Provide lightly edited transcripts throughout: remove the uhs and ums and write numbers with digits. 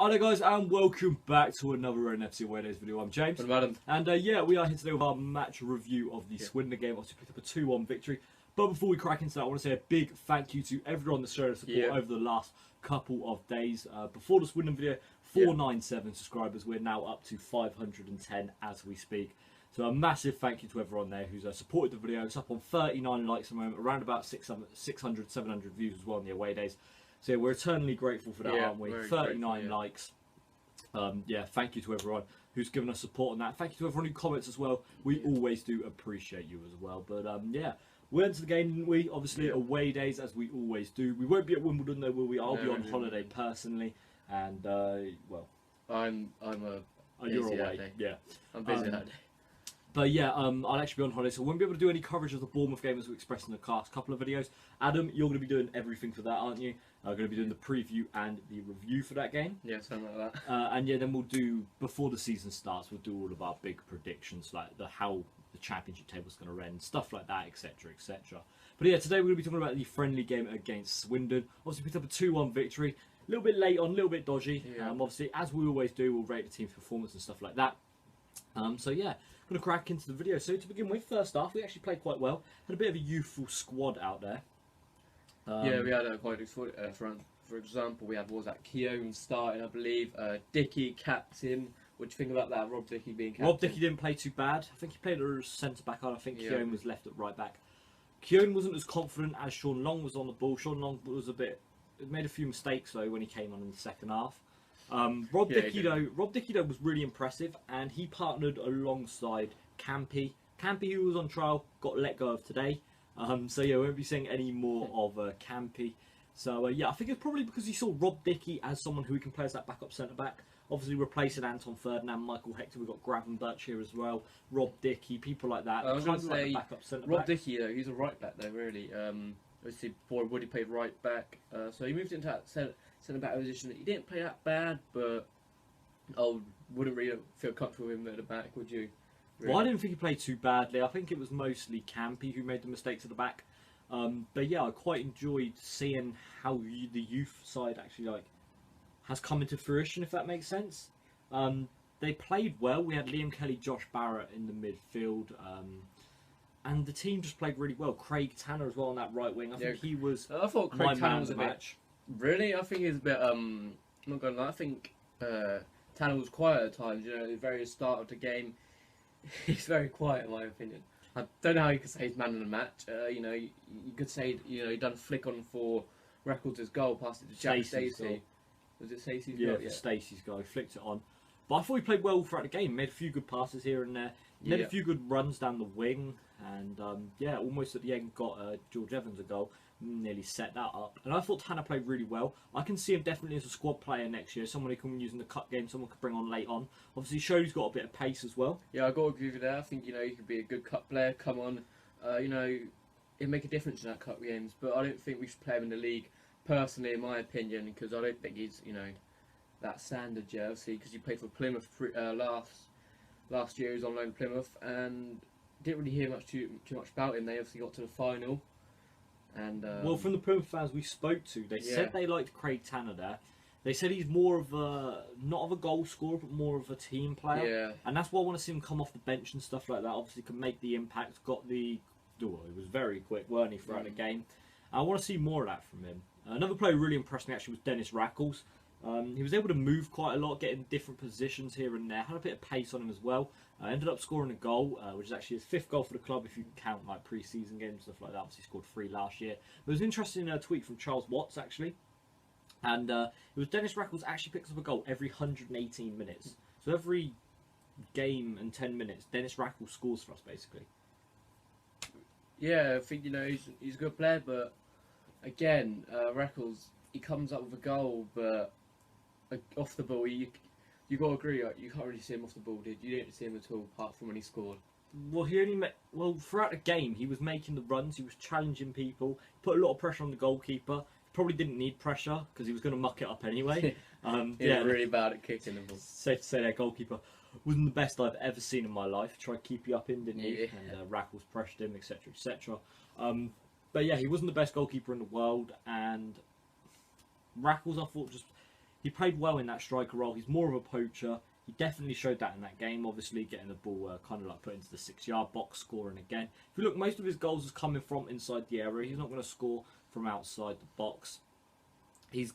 Hello guys and welcome back to another NFC Away Days video. I'm James. And Adam. And yeah, we are here today with our match review of the Swindon game. Obviously picked up a 2-1 victory. But before we crack into that, I want to say a big thank you to everyone that's showed us support over the last couple of days. Before the Swindon video, 497 subscribers. We're now up to 510 as we speak. So a massive thank you to everyone there who's supported the video. It's up on 39 likes at the moment, around about 600, 700 views as well on the away days. So yeah, we're eternally grateful for that, aren't we? 39 likes. Yeah, thank you to everyone who's given us support on that. Thank you to everyone who comments as well. We always do appreciate you as well. But yeah, we went to the game, didn't we? Obviously, away days as we always do. We won't be at Wimbledon though, will we? I'll be on holiday personally, and well, you're away. Yeah, I'm busy that day. But yeah, I'll actually be on holiday, so I won't be able to do any coverage of the Bournemouth game as we expressed in the last couple of videos. Adam, you're going to be doing everything for that, aren't you? I'm going to be doing the preview and the review for that game. Yeah, something like that. And yeah, then we'll do, before the season starts, we'll do all of our big predictions, like how the championship table's going to end, stuff like that, etc, etc. But yeah, today we're going to be talking about the friendly game against Swindon. Obviously picked up a 2-1 victory. A little bit late on, a little bit dodgy. Yeah. Obviously, as we always do, we'll rate the team's performance and stuff like that. So yeah, going to crack into the video. So to begin with, first off, we actually played quite well. Had a bit of a youthful squad out there. Yeah, we had quite a good front. For example, we had, what was that, Keown starting, I believe. Dickey, captain. What do you think about that, Rob Dickey being captain? Rob Dickey didn't play too bad. I think he played as centre-back, and I think Keown was left at right-back. Keown wasn't as confident as Sean Long was on the ball. Sean Long was made a few mistakes, though, when he came on in the second half. Rob Dickey though was really impressive, and he partnered alongside Campy. Campy, who was on trial, got let go of today. So yeah, we won't be seeing any more of Campy. So yeah, I think it's probably because he saw Rob Dickey as someone who he can play as that backup centre back. Obviously replacing Anton Ferdinand, Michael Hector. We've got Gravenberch here as well. Rob Dickey, people like that. I was going to say like backup centre Rob back. Dickey though, he's a right back though, really. Obviously before Woody played right back, so he moved into that centre back position. He didn't play that bad, but I wouldn't really feel comfortable with him at the back, would you? Really? Well, I didn't think he played too badly. I think it was mostly Campy who made the mistakes at the back. But yeah, I quite enjoyed seeing how the youth side actually has come into fruition, if that makes sense. They played well. We had Liam Kelly, Josh Barrett in the midfield, and the team just played really well. Craig Tanner as well on that right wing. I think he was. I thought Craig Tanner was a bit. Really, I think he's a bit. I'm not gonna lie. I think Tanner was quiet at times. You know, at the very start of the game, he's very quiet in my opinion. I don't know how you could say he's man of the match. You know, you could say he done a flick on for Rakels' goal, passed it to Jack Stacey. Was it Stacey's goal? Yeah, Stacey's goal. He flicked it on. But I thought he played well throughout the game. Made a few good passes here and there. Made a few good runs down the wing. And yeah, almost at the end got George Evans a goal. Nearly set that up. And I thought Tanner played really well. I can see him definitely as a squad player next year. Someone who can use in the cup game. Someone could bring on late on. Obviously, showed he's got a bit of pace as well. Yeah, I got to agree with that. I think he could be a good cup player. Come on, it'd make a difference in that cup games. But I don't think we should play him in the league. Personally, in my opinion, because I don't think he's that standard jersey. Because he played for Plymouth last year. He was on loan to Plymouth and didn't really hear too much about him. They obviously got to the final. And well, from the Plymouth fans we spoke to, they said they liked Craig Tanner there. They said he's more of not of a goal scorer, but more of a team player. Yeah. And that's why I want to see him come off the bench and stuff like that. Obviously, can make the impact. He was very quick, weren't he, throughout the game? I want to see more of that from him. Another player who really impressed me actually was Dennis Rakels. He was able to move quite a lot, get in different positions here and there. Had a bit of pace on him as well. Ended up scoring a goal, which is actually his 5th goal for the club if you count like pre-season games and stuff like that. Obviously, he scored 3 last year. But it was an interesting tweet from Charles Watts actually, and it was Dennis Rakels actually picks up a goal every 118 minutes. So every game and 10 minutes, Dennis Rakels scores for us basically. Yeah, I think he's a good player, but again, Rakels, he comes up with a goal, but off the ball, you got to agree, you can't really see him off the ball, did you? You didn't see him at all, apart from when he scored. Well, throughout the game, he was making the runs, he was challenging people, put a lot of pressure on the goalkeeper. Probably didn't need pressure because he was going to muck it up anyway. Yeah, really bad at kicking the ball. Safe to say their goalkeeper wasn't the best I've ever seen in my life. Tried to keep you up in, didn't he? And Rakels pressured him, etc, etc. But yeah, he wasn't the best goalkeeper in the world, and Rakels, I thought, he played well in that striker role. He's more of a poacher. He definitely showed that in that game, obviously getting the ball kind of like put into the 6-yard box, scoring again. If you look, most of his goals is coming from inside the area. He's not going to score from outside the box. He's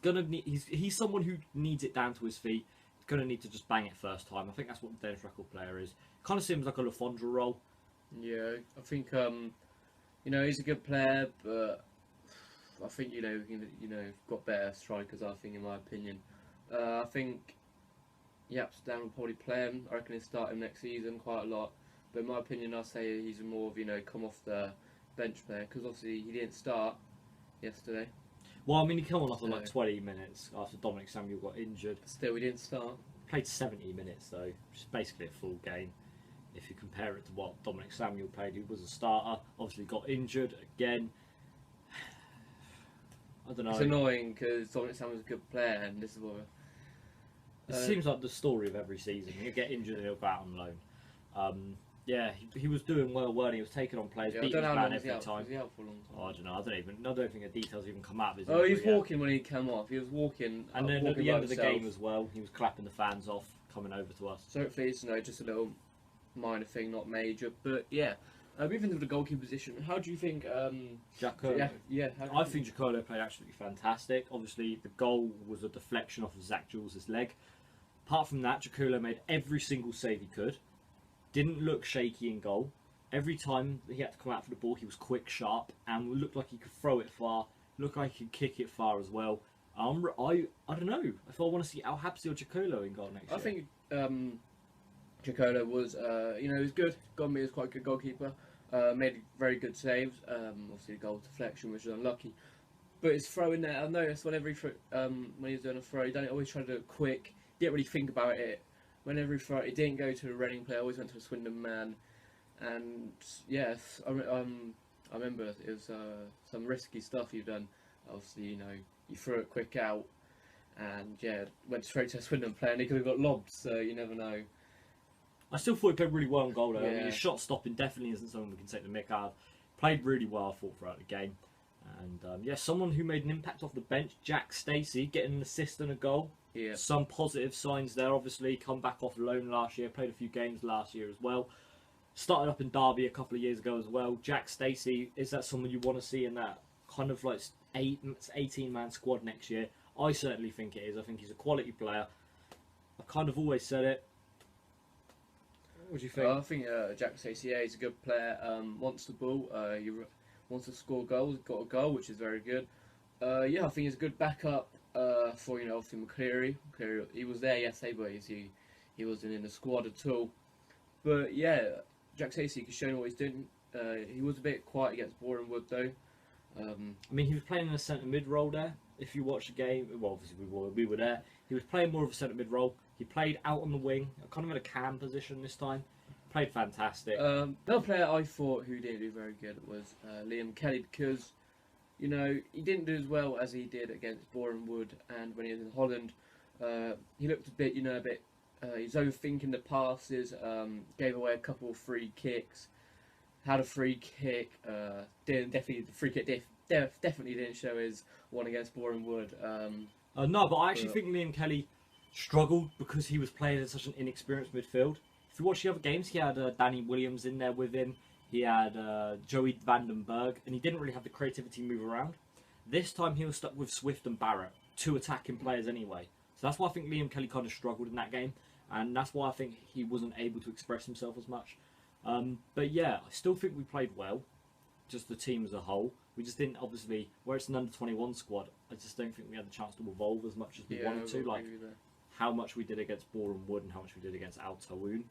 someone who needs it down to his feet. He's going to need to just bang it first time. I think that's what the Danish record player is. Kind of seems like a Lafondra role. Yeah, I think he's a good player, but I think got better strikers. I think, in my opinion, I think Yapstam will probably play him. I reckon he'll start him next season quite a lot. But in my opinion, I'll say he's more of come off the bench player, because obviously he didn't start yesterday. Well, I mean, he came on after like 20 minutes after Dominic Samuel got injured. Still, he didn't start. Played 70 minutes though, which is basically a full game. If you compare it to what Dominic Samuel played, he was a starter. Obviously, got injured again. I don't know. It's annoying because Dominic Samuel's a good player, and this is what. It seems like the story of every season. He'll get injured and he'll go out on loan. Yeah, he was doing well when he was taking on players, beating his man every time. Was he out for a long time? Oh, I don't know. I don't think the details even come out of his injury. Oh, he was yet. walking when he came off. He was walking. And then at the end of the game as well, he was clapping the fans off, coming over to us. So hopefully it's just a little minor thing, not major. But yeah, moving to the goalkeeper position, how do you think? Giacomo. Yeah. I think Giacomo played absolutely fantastic. Obviously, the goal was a deflection off of Zach Jules' leg. Apart from that, Giacomo made every single save he could. Didn't look shaky in goal. Every time he had to come out for the ball, he was quick, sharp, and looked like he could throw it far. Looked like he could kick it far as well. I don't know if I want to see Al Habsi or Giacomo in goal next year. I think Giacomo was he was good. Gombe is quite a good goalkeeper. Made very good saves. Obviously, the goal deflection, which was unlucky. But his throw in there, I noticed whenever when he was doing a throw, he didn't always try to do it quick. Didn't really think about it. Whenever he threw it, didn't go to a Reading player. Always went to a Swindon man. And yes, I remember it was some risky stuff you've done. Obviously, you threw it quick out, and went straight to a Swindon player, and he could have got lobbed. So you never know. I still thought he played really well in goal though. Yeah. I mean, his shot stopping definitely isn't something we can take the mick out of. Played really well, I thought, throughout the game. And someone who made an impact off the bench, Jack Stacey, getting an assist and a goal. Yeah. Some positive signs there, obviously. Come back off loan last year, played a few games last year as well. Started up in Derby a couple of years ago as well. Jack Stacey, is that someone you want to see in that kind of like 18-man squad next year? I certainly think it is. I think he's a quality player. I kind of always said it. What do you think? I think Jack Stacey, is a good player. Wants the ball. He wants to score goals. Got a goal, which is very good. I think he's a good backup for obviously McCleary. He was there yesterday, but he wasn't in the squad at all. But yeah, Jack Stacey has shown what he's doing. He was a bit quiet against Bournemouth though. I mean, he was playing in a centre mid role there. If you watch the game, well, obviously we were there. He was playing more of a centre mid role. He played out on the wing, kind of in a cam position this time. Played fantastic. Another player I thought who didn't do very good was Liam Kelly, because he didn't do as well as he did against Bournemouth, and when he was in Holland, he looked a bit, he's overthinking the passes. Gave away a couple of free kicks. Had a free kick. The free kick definitely didn't show his one against Bournemouth. No, but I actually think Liam Kelly struggled because he was playing in such an inexperienced midfield. If you watch the other games, he had Danny Williams in there with him. He had Joey Vandenberg, and he didn't really have the creativity to move around. This time he was stuck with Swift and Barrett, two attacking players anyway. So that's why I think Liam Kelly kind of struggled in that game, and that's why I think he wasn't able to express himself as much. But yeah, I still think we played well, just the team as a whole. We just didn't, obviously, where it's an under-21 squad, I just don't think we had the chance to evolve as much as we wanted to. Like how much we did against Bournemouth and how much we did against Al Tawoun.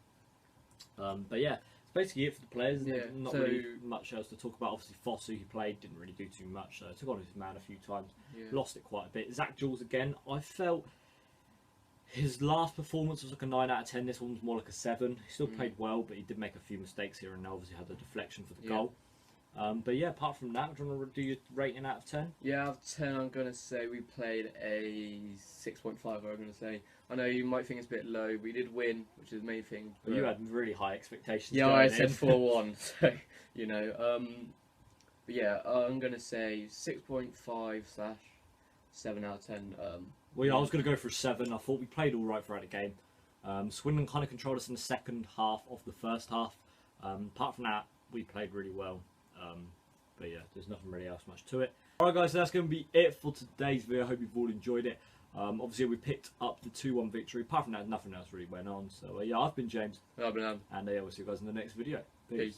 But yeah, it's basically it for the players. Not really much else to talk about. Obviously, Fosu, who played, didn't really do too much. Took on his man a few times, lost it quite a bit. Zach Jules again, I felt his last performance was like a 9 out of 10. This one was more like a 7. He still played well, but he did make a few mistakes here and there. Obviously, had the deflection for the goal. But yeah, apart from that, do you want to do your rating out of 10? Yeah, out of 10, I'm going to say we played a 6.5, I'm going to say. I know you might think it's a bit low. We did win, which is the main thing. But you had really high expectations. Yeah, I said 4-1, so, But yeah, I'm going to say 6.5/7 out of 10. Well, yeah, I was going to go for a 7. I thought we played all right throughout the game. Swindon kind of controlled us in the second half of the first half. Apart from that, we played really well. But yeah, there's nothing really else much to it. Alright guys, so that's going to be it for today's video. I hope you've all enjoyed it. Obviously, we picked up the 2-1 victory. Apart from that, nothing else really went on. So yeah, I've been James. I've been Adam. And yeah, we'll see you guys in the next video. Peace.